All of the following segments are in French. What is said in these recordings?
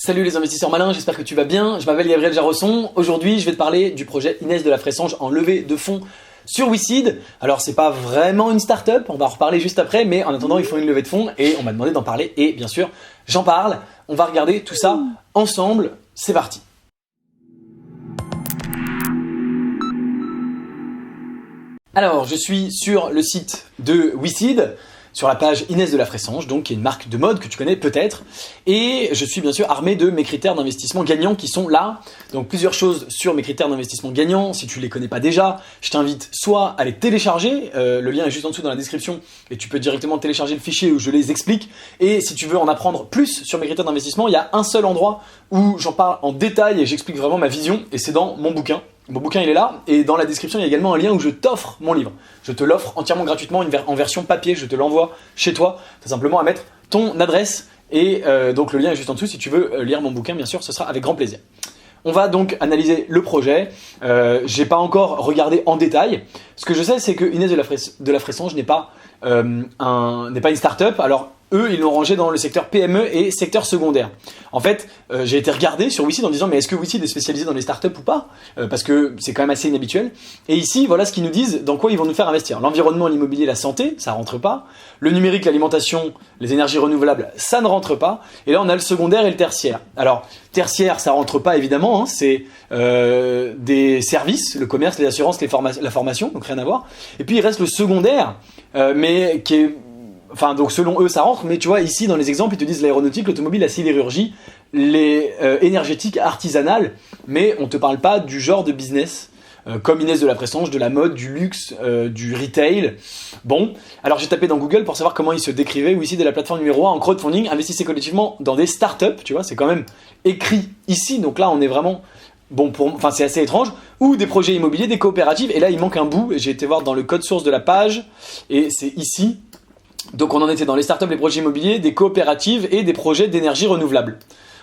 Salut les investisseurs malins, j'espère que tu vas bien. Je m'appelle Gabriel Jarosson. Aujourd'hui, je vais te parler du projet Inès de la Fressange en levée de fonds sur WeSeed. Alors, c'est pas vraiment une start-up, on va en reparler juste après, mais en attendant, il faut une levée de fonds et on m'a demandé d'en parler et bien sûr, j'en parle. On va regarder tout ça ensemble. C'est parti. Alors, je suis sur le site de WeSeed, sur la page Inès de la Fressange, donc qui est une marque de mode que tu connais peut-être, et je suis bien sûr armé de mes critères d'investissement gagnants qui sont là. Donc plusieurs choses sur mes critères d'investissement gagnants. Si tu les connais pas déjà, je t'invite soit à les télécharger, le lien est juste en dessous dans la description et tu peux directement télécharger le fichier où je les explique. Et si tu veux en apprendre plus sur mes critères d'investissement, il y a un seul endroit où j'en parle en détail et j'explique vraiment ma vision, et c'est dans mon bouquin. Mon bouquin il est là, et dans la description il y a également un lien où je t'offre mon livre. Je te l'offre entièrement gratuitement en version papier, je te l'envoie chez toi. Tu as simplement à mettre ton adresse, et donc le lien est juste en dessous. Si tu veux lire mon bouquin, bien sûr, ce sera avec grand plaisir. On va donc analyser le projet. J'ai pas encore regardé en détail. Ce que je sais, c'est que Inès de la Fressange n'est pas une start-up. Alors eux, ils l'ont rangé dans le secteur PME et secteur secondaire. En fait, j'ai été regardé sur WeSeed en disant mais est-ce que WeSeed est spécialisé dans les startups ou pas, parce que c'est quand même assez inhabituel. Et ici, voilà ce qu'ils nous disent, dans quoi ils vont nous faire investir. L'environnement, l'immobilier, la santé, ça rentre pas. Le numérique, l'alimentation, les énergies renouvelables, ça ne rentre pas. Et là, on a le secondaire et le tertiaire. Alors, tertiaire, ça rentre pas évidemment, hein, c'est des services, le commerce, les assurances, la formation, donc rien à voir. Et puis il reste le secondaire, mais qui est... Enfin, donc selon eux, ça rentre, mais tu vois, ici, dans les exemples, ils te disent l'aéronautique, l'automobile, la sidérurgie, les énergétiques, artisanales, mais on te parle pas du genre de business, comme Inès de la Fressange, de la mode, du luxe, du retail. Bon, alors j'ai tapé dans Google pour savoir comment ils se décrivaient. WeSeed est la plateforme numéro 1 en crowdfunding, investissez collectivement dans des startups, tu vois, c'est quand même écrit ici, donc là, on est vraiment... Bon, enfin c'est assez étrange, ou des projets immobiliers, des coopératives, et là, il manque un bout, et j'ai été voir dans le code source de la page, et c'est ici. Donc on en était dans les startups, les projets immobiliers, des coopératives et des projets d'énergie renouvelable.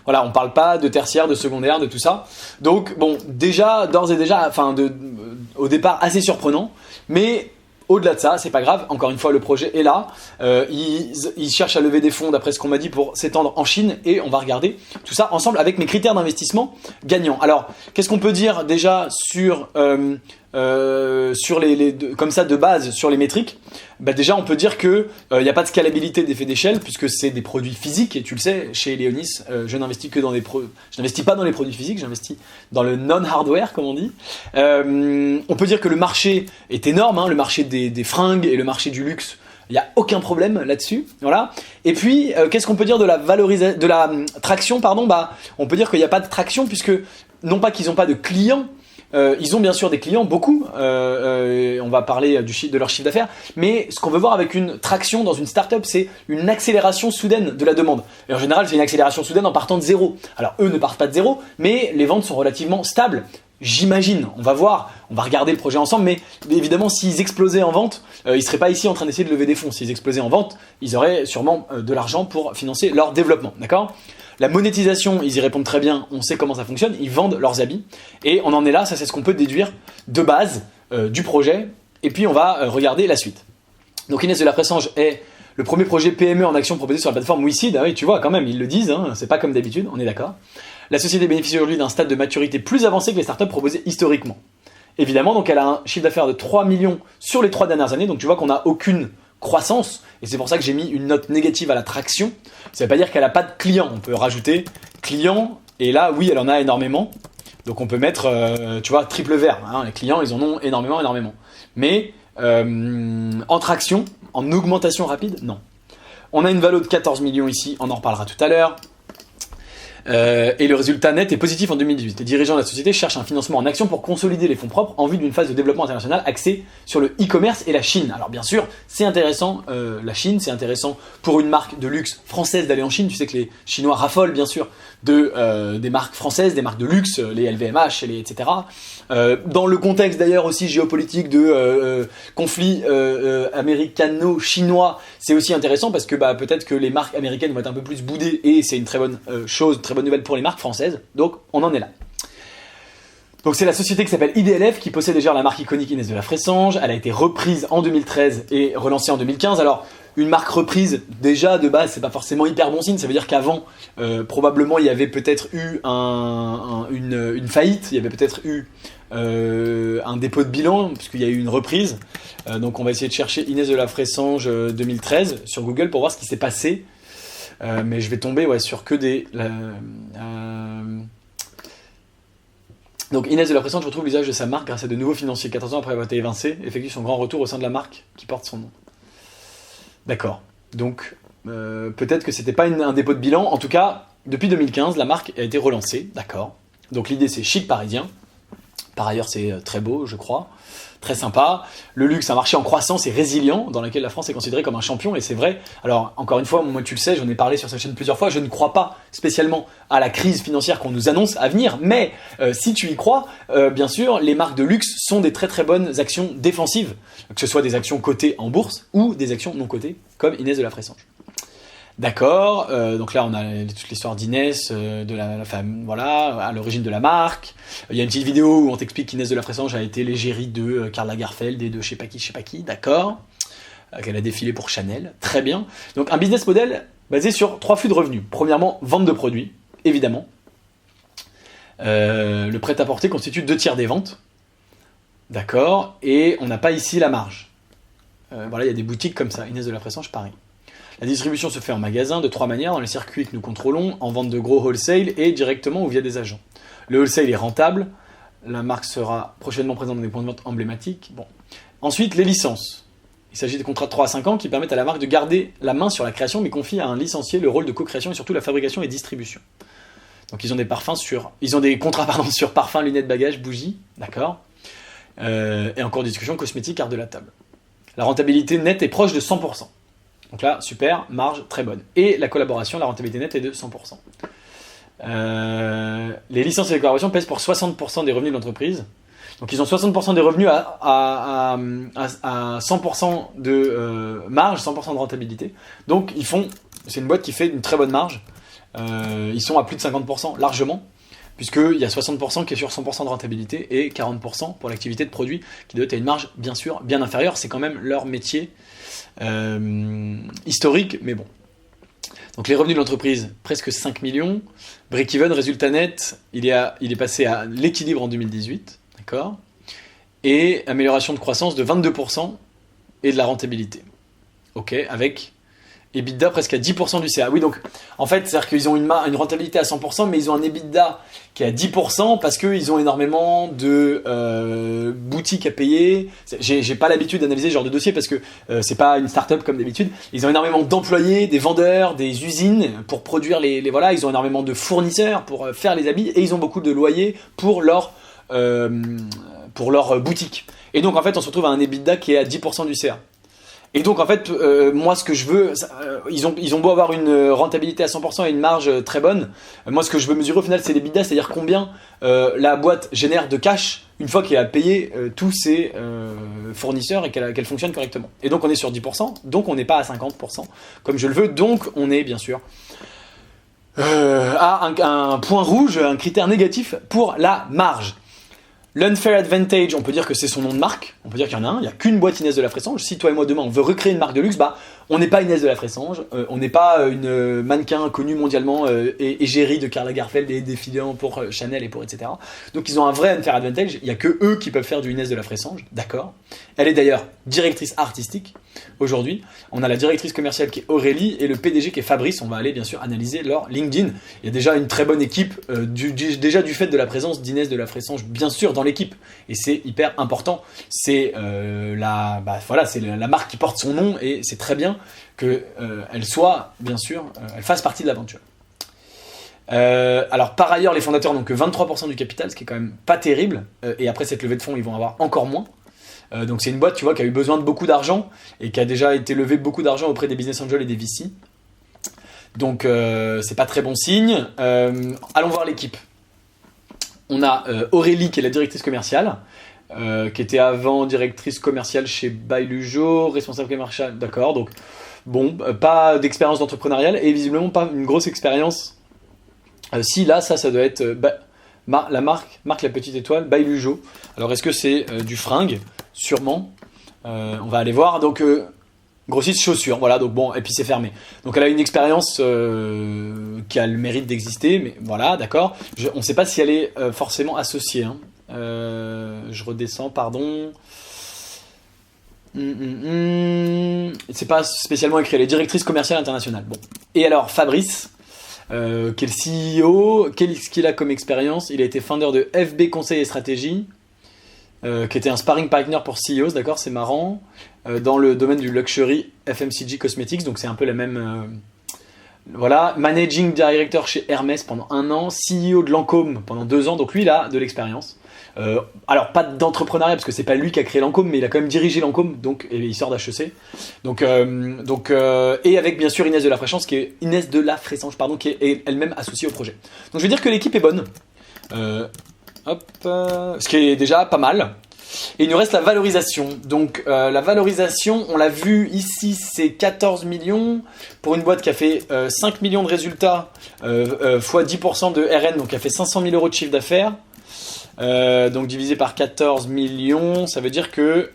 Voilà, on parle pas de tertiaire, de secondaire, de tout ça. Donc bon, déjà, d'ores et déjà, au départ assez surprenant, mais au-delà de ça, c'est pas grave. Encore une fois, le projet est là. Ils cherchent à lever des fonds, d'après ce qu'on m'a dit, pour s'étendre en Chine, et on va regarder tout ça ensemble avec mes critères d'investissement gagnants. Alors, qu'est-ce qu'on peut dire déjà sur comme ça de base sur les métriques? Bah déjà on peut dire que y a pas de scalabilité d'effet d'échelle puisque c'est des produits physiques, et tu le sais, chez Léonis, je n'investis pas dans les produits physiques, j'investis dans le non-hardware comme on dit. On peut dire que le marché est énorme, hein, le marché des fringues et le marché du luxe. Il n'y a aucun problème là-dessus, voilà. Et puis, qu'est-ce qu'on peut dire de la traction, pardon? Bah, on peut dire qu'il n'y a pas de traction puisque non pas qu'ils n'ont pas de clients. Ils ont bien sûr des clients, beaucoup, on va parler de leur chiffre d'affaires, mais ce qu'on veut voir avec une traction dans une startup, c'est une accélération soudaine de la demande. Et en général, c'est une accélération soudaine en partant de zéro. Alors eux ne partent pas de zéro, mais les ventes sont relativement stables. J'imagine, on va voir, on va regarder le projet ensemble, mais évidemment s'ils explosaient en vente, ils seraient pas ici en train d'essayer de lever des fonds. S'ils explosaient en vente, ils auraient sûrement de l'argent pour financer leur développement, d'accord ? La monétisation, ils y répondent très bien, on sait comment ça fonctionne, ils vendent leurs habits, et on en est là, ça c'est ce qu'on peut déduire de base du projet, et puis on va regarder la suite. Donc Inès de la Fressange est le premier projet PME en action proposé sur la plateforme WeSeed. Ah oui, tu vois quand même, ils le disent, hein, c'est pas comme d'habitude, on est d'accord. La société bénéficie aujourd'hui d'un stade de maturité plus avancé que les startups proposées historiquement. Évidemment, donc elle a un chiffre d'affaires de 3 millions sur les 3 dernières années, donc tu vois qu'on n'a aucune croissance, et c'est pour ça que j'ai mis une note négative à la traction. Ça veut pas dire qu'elle n'a pas de clients, on peut rajouter clients, et là oui elle en a énormément, donc on peut mettre tu vois triple vert, hein, les clients ils en ont énormément, mais en traction, en augmentation rapide, non. On a une valeur de 14 millions ici, on en reparlera tout à l'heure. Et le résultat net est positif en 2018. Les dirigeants de la société cherchent un financement en action pour consolider les fonds propres en vue d'une phase de développement international axée sur le e-commerce et la Chine. Alors bien sûr, c'est intéressant, la Chine, c'est intéressant pour une marque de luxe française d'aller en Chine. Tu sais que les Chinois raffolent bien sûr des marques françaises, des marques de luxe, les LVMH, etc. Dans le contexte d'ailleurs aussi géopolitique de conflit américano-chinois, c'est aussi intéressant parce que peut-être que les marques américaines vont être un peu plus boudées, et c'est une très bonne chose, très bonne nouvelle pour les marques françaises. Donc on en est là. Donc c'est la société qui s'appelle IDLF qui possède déjà la marque iconique Inès de la Fressange. Elle a été reprise en 2013 et relancée en 2015. Alors une marque reprise, déjà de base, c'est pas forcément hyper bon signe. Ça veut dire qu'avant, probablement, il y avait peut-être eu une faillite, il y avait peut-être eu un dépôt de bilan, puisqu'il y a eu une reprise. Donc on va essayer de chercher Inès de la Fressange 2013 sur Google pour voir ce qui s'est passé. Mais je vais tomber sur que des... Donc Inès de la Fressange retrouve l'usage de sa marque grâce à de nouveaux financiers. 14 ans après avoir été évincé, effectue son grand retour au sein de la marque qui porte son nom. D'accord. Donc peut-être que c'était pas un dépôt de bilan. En tout cas, depuis 2015, la marque a été relancée. D'accord. Donc l'idée c'est chic parisien. Par ailleurs, c'est très beau, je crois. Très sympa. Le luxe, un marché en croissance et résilient dans lequel la France est considérée comme un champion, et c'est vrai. Alors, encore une fois, moi tu le sais, j'en ai parlé sur cette chaîne plusieurs fois, je ne crois pas spécialement à la crise financière qu'on nous annonce à venir, mais si tu y crois, bien sûr, les marques de luxe sont des très très bonnes actions défensives, que ce soit des actions cotées en bourse ou des actions non cotées, comme Inès de la Fressange. D'accord, donc là on a toute l'histoire d'Inès, de la femme, voilà, à l'origine de la marque. Il y a une petite vidéo où on t'explique qu'Inès de la Fressange a été l'égérie de Karl Lagerfeld et de je sais pas qui, d'accord, qu'elle a défilé pour Chanel, très bien. Donc un business model basé sur 3 flux de revenus. Premièrement, vente de produits, évidemment. Le prêt-à-porter constitue 2 tiers des ventes, d'accord, et on n'a pas ici la marge. Voilà, il y a des boutiques comme ça, Inès de la Fressange, pareil. La distribution se fait en magasin de 3 manières, dans les circuits que nous contrôlons, en vente de gros wholesale et directement ou via des agents. Le wholesale est rentable, la marque sera prochainement présente dans des points de vente emblématiques. Bon. Ensuite, les licences. Il s'agit de contrats de 3 à 5 ans qui permettent à la marque de garder la main sur la création, mais confient à un licencié le rôle de co-création et surtout la fabrication et distribution. Donc ils ont des contrats sur parfums, lunettes, bagages, bougies, d'accord, et encore discussion, cosmétiques, art de la table. La rentabilité nette est proche de 100%. Donc là, super, marge très bonne. Et la collaboration, la rentabilité nette est de 100%. Les licences et les collaborations pèsent pour 60% des revenus de l'entreprise. Donc ils ont 60% des revenus à 100% de marge, 100% de rentabilité. Donc c'est une boîte qui fait une très bonne marge. Ils sont à plus de 50% largement, puisqu'il y a 60% qui est sur 100% de rentabilité et 40% pour l'activité de produit qui doit être à une marge bien sûr bien inférieure. C'est quand même leur métier historique, mais bon. Donc les revenus de l'entreprise, presque 5 millions. Break-even, résultat net, il est passé à l'équilibre en 2018, d'accord. Et amélioration de croissance de 22% et de la rentabilité. Ok, avec EBITDA presque à 10% du CA. Oui, donc en fait, c'est-à-dire qu'ils ont une rentabilité à 100%, mais ils ont un EBITDA qui est à 10% parce qu'ils ont énormément de boutiques à payer. J'ai pas l'habitude d'analyser ce genre de dossier parce que c'est pas une start-up comme d'habitude. Ils ont énormément d'employés, des vendeurs, des usines pour produire voilà. Ils ont énormément de fournisseurs pour faire les habits et ils ont beaucoup de loyers pour leur boutique. Et donc en fait, on se retrouve à un EBITDA qui est à 10% du CA. Et donc en fait, moi ce que je veux, ils ont beau avoir une rentabilité à 100% et une marge très bonne, moi ce que je veux mesurer au final c'est l'EBITDA, c'est-à-dire combien la boîte génère de cash une fois qu'elle a payé tous ses fournisseurs et qu'elle fonctionne correctement. Et donc on est sur 10%, donc on n'est pas à 50% comme je le veux, donc on est bien sûr à un point rouge, un critère négatif pour la marge. L'Unfair Advantage, on peut dire que c'est son nom de marque, on peut dire qu'il y en a un, il n'y a qu'une boîte Inès de la Fressange. Si toi et moi demain on veut recréer une marque de luxe, on n'est pas Inès de la Fressange, on n'est pas une mannequin connue mondialement et égérie de Karl Lagerfeld et défilant pour Chanel et pour etc. Donc ils ont un vrai Unfair Advantage, il n'y a que eux qui peuvent faire du Inès de la Fressange, d'accord. Elle est d'ailleurs directrice artistique aujourd'hui. On a la directrice commerciale qui est Aurélie et le PDG qui est Fabrice. On va aller bien sûr analyser leur LinkedIn. Il y a déjà une très bonne équipe, déjà du fait de la présence d'Inès de la Fressange bien sûr dans l'équipe. Et c'est hyper important. C'est c'est la marque qui porte son nom et c'est très bien qu'elle soit bien sûr, elle fasse partie de l'aventure. Alors par ailleurs les fondateurs n'ont que 23% du capital, ce qui est quand même pas terrible. Et après cette levée de fonds ils vont avoir encore moins. Donc c'est une boîte tu vois qui a eu besoin de beaucoup d'argent et qui a déjà été levée beaucoup d'argent auprès des business angels et des VC. Donc c'est pas très bon signe. Allons voir l'équipe. On a Aurélie qui est la directrice commerciale, qui était avant directrice commerciale chez Bailujo, responsable commercial, d'accord. Donc bon, pas d'expérience d'entrepreneuriale et visiblement pas une grosse expérience. Si là ça doit être la marque la petite étoile Bailujo. Alors est-ce que c'est du fringue? Sûrement. On va aller voir. Donc Grossiste chaussures, voilà, donc bon, et puis c'est fermé. Donc elle a une expérience qui a le mérite d'exister, mais voilà, d'accord. On ne sait pas si elle est forcément associée. Hein. Je redescends, pardon. C'est pas spécialement écrit, elle est directrice commerciale internationale. Bon. Et alors, Fabrice, qui est le CEO, qu'est-ce qu'il a comme expérience? Il a été founder de FB Conseil et Stratégie, qui était un sparring partner pour CEOs, d'accord, c'est marrant, dans le domaine du luxury FMCG Cosmetics, donc c'est un peu la même... voilà, Managing Director chez Hermès pendant 1 an, CEO de Lancôme pendant 2 ans, donc lui il a de l'expérience. Alors pas d'entrepreneuriat parce que c'est pas lui qui a créé Lancôme, mais il a quand même dirigé Lancôme, donc et il sort d'HEC. Donc et avec bien sûr Inès de la Fréchance, qui est elle-même associée au projet. Donc je veux dire que l'équipe est bonne. Ce qui est déjà pas mal. Et il nous reste la valorisation. Donc la valorisation, on l'a vu ici, c'est 14 millions pour une boîte qui a fait 5 millions de résultats fois 10% de RN, donc qui a fait 500 000 euros de chiffre d'affaires. Donc divisé par 14 millions, ça veut dire que...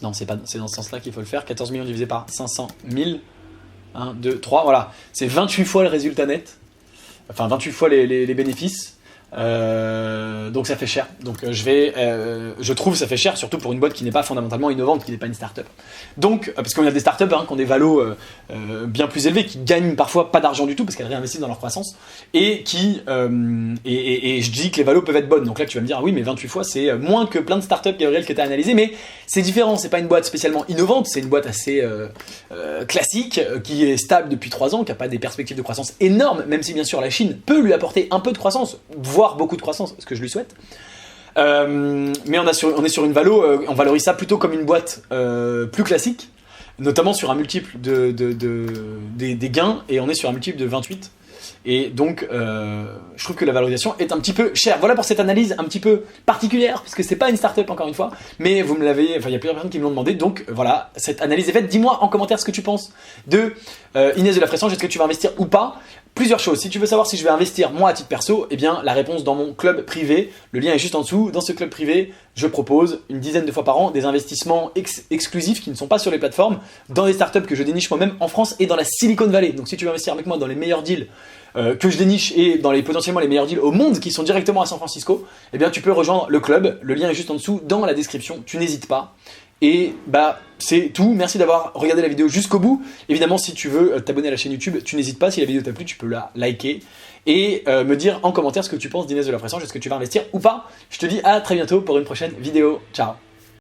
non, c'est dans ce sens-là qu'il faut le faire. 14 millions divisé par 500 000. 1, 2, 3, voilà. C'est 28 fois le résultat net. Enfin, 28 fois les bénéfices. Donc ça fait cher. Donc je trouve ça fait cher, surtout pour une boîte qui n'est pas fondamentalement innovante, qui n'est pas une start-up. Donc parce qu'on a des start-up qui ont des valos bien plus élevés, qui gagnent parfois pas d'argent du tout parce qu'elles réinvestissent dans leur croissance, et qui et je dis que les valos peuvent être bonnes. Donc là tu vas me dire ah oui mais 28 fois c'est moins que plein de start-up, Gabriel, que tu as analysé, mais c'est différent. C'est pas une boîte spécialement innovante, c'est une boîte assez classique, qui est stable depuis 3 ans, qui a pas des perspectives de croissance énormes, même si bien sûr la Chine peut lui apporter un peu de croissance, voire beaucoup de croissance, ce que je lui souhaite. Mais on est sur une valo, on valorise ça plutôt comme une boîte plus classique, notamment sur un multiple des gains, et on est sur un multiple de 28. Et donc, je trouve que la valorisation est un petit peu chère. Voilà pour cette analyse un petit peu particulière, parce que c'est pas une start-up encore une fois, mais vous me l'avez, enfin il y a plusieurs personnes qui me l'ont demandé, donc voilà, cette analyse est faite. Dis-moi en commentaire ce que tu penses de Inès de la Fréchance, est-ce que tu vas investir ou pas? Plusieurs choses. Si tu veux savoir si je vais investir moi à titre perso, eh bien la réponse dans mon club privé, le lien est juste en dessous. Dans ce club privé, je propose une dizaine de fois par an des investissements exclusifs qui ne sont pas sur les plateformes, dans des startups que je déniche moi-même en France et dans la Silicon Valley. Donc si tu veux investir avec moi dans les meilleurs deals que je déniche et dans potentiellement les meilleurs deals au monde qui sont directement à San Francisco, eh bien tu peux rejoindre le club. Le lien est juste en dessous dans la description. Tu n'hésites pas. Et bah c'est tout, merci d'avoir regardé la vidéo jusqu'au bout. Évidemment si tu veux t'abonner à la chaîne YouTube, tu n'hésites pas, si la vidéo t'a plu tu peux la liker et me dire en commentaire ce que tu penses d'Inès de la Fréchance, est-ce que tu vas investir ou pas. Je te dis à très bientôt pour une prochaine vidéo, ciao.